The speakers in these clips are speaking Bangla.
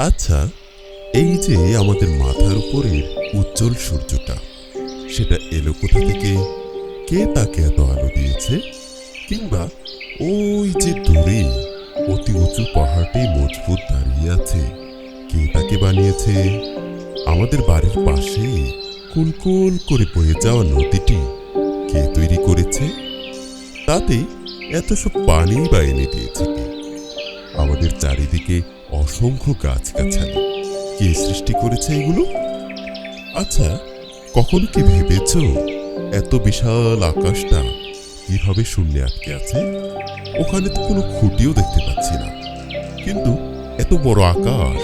আচ্ছা, এই যে আমাদের মাথার উপরের উজ্জ্বল সূর্যটা, সেটা এলো কোথা থেকে? কে তাকে এত আলো দিয়েছে? কিংবা ওই যে দূরে অতি উঁচু পাহাড়টি মজবুত দাঁড়িয়ে আছে, কে তাকে বানিয়েছে? আমাদের বাড়ির পাশে কুলকুল করে বয়ে যাওয়া নদীটি কে তৈরি করেছে? তাতে এত সব পানি বা এনে দিয়েছে কে? আমাদের চারিদিকে অসংখ্য গাছগাছালি কে সৃষ্টি করেছে এগুলো? আচ্ছা, কখনো কি ভেবেছ এত বিশাল আকাশটা কিভাবে শূন্যে আটকে আছে? ওখানে তো কোনো খুঁটিও দেখতে পাচ্ছি না, কিন্তু এত বড় আকাশ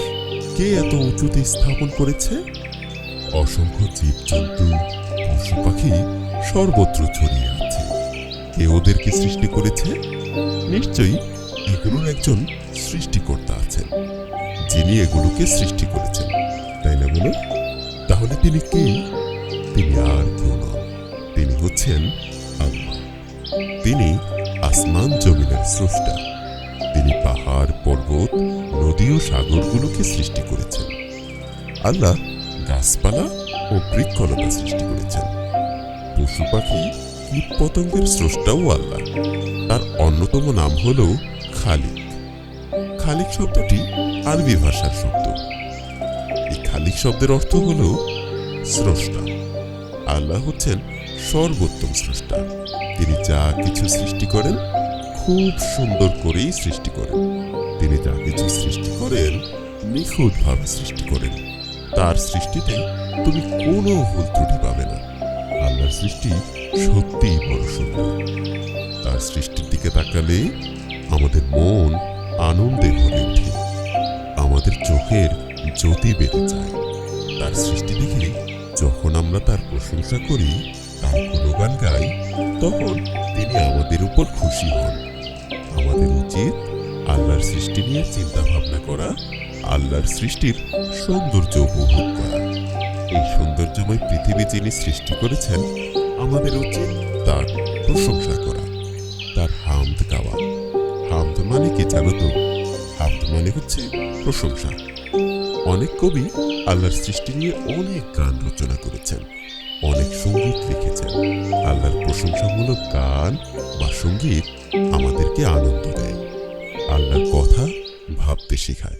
কে এত উঁচুতে স্থাপন করেছে? অসংখ্য জীবজন্তু, পশু পাখি সর্বত্র ছড়িয়ে আছে। কে ওদেরকে সৃষ্টি করেছে? নিশ্চয়ই এগুলোর একজন সৃষ্টিকর্তা আছেন, যিনি এগুলোকে সৃষ্টি করেছেন, তাই না বলো? তাহলে তিনি কে? তিনি আর কেউ নন, তিনি হচ্ছেন আল্লাহ। তিনি আসমান জমিনের স্রষ্টা। তিনি পাহাড়, পর্বত, নদী ও সাগরগুলোকে সৃষ্টি করেছেন। আল্লাহ গাছপালা ও বৃক্ষলতা সৃষ্টি করেছেন। পশু পাখি, কীট পতঙ্গের স্রষ্টাও আল্লাহ। তার অন্যতম নাম হল খালিক। খালিক শব্দটি আরবি ভাষার শব্দ। এই খালিক শব্দের অর্থ হল স্রষ্টা। আল্লাহ হচ্ছেন সর্বোত্তম স্রষ্টা। তিনি যা কিছু সৃষ্টি করেন খুব সুন্দর করেই সৃষ্টি করেন। তিনি যা কিছু সৃষ্টি করেন নিখুঁতভাবে সৃষ্টি করেন। তার সৃষ্টিতে তুমি কোনো ভুল ত্রুটি পাবে না। আল্লাহর সৃষ্টি সত্যিই বড় সুন্দর। তার সৃষ্টির দিকে তাকালে আমাদের মন আনন্দে ভরে ওঠে, আমাদের চোখের জ্যোতি বেড়ে যায়। তার সৃষ্টি দেখে যখন আমরা তার প্রশংসা করি, তার গুণগান গাই, তখন তিনি আমাদের উপর খুশি হন। আমাদের উচিত আল্লাহর সৃষ্টি নিয়ে চিন্তা ভাবনা করা, আল্লাহর সৃষ্টির সৌন্দর্য উপভোগ করা। এই সৌন্দর্যময় পৃথিবী যিনি সৃষ্টি করেছেন, আমাদের উচিত তার প্রশংসা করা, তার হামদ গাওয়া। হামদ মানে কি জানো তো? হামদ মানে হচ্ছে প্রশংসা। অনেক কবি আল্লাহর সৃষ্টি নিয়ে অনেক গান রচনা করেছেন, অনেক সঙ্গীত লিখেছেন। আল্লাহর প্রশংসামূলক গান বা সঙ্গীত আমাদেরকে আনন্দ দেয়, আল্লাহর কথা ভাবতে শেখায়।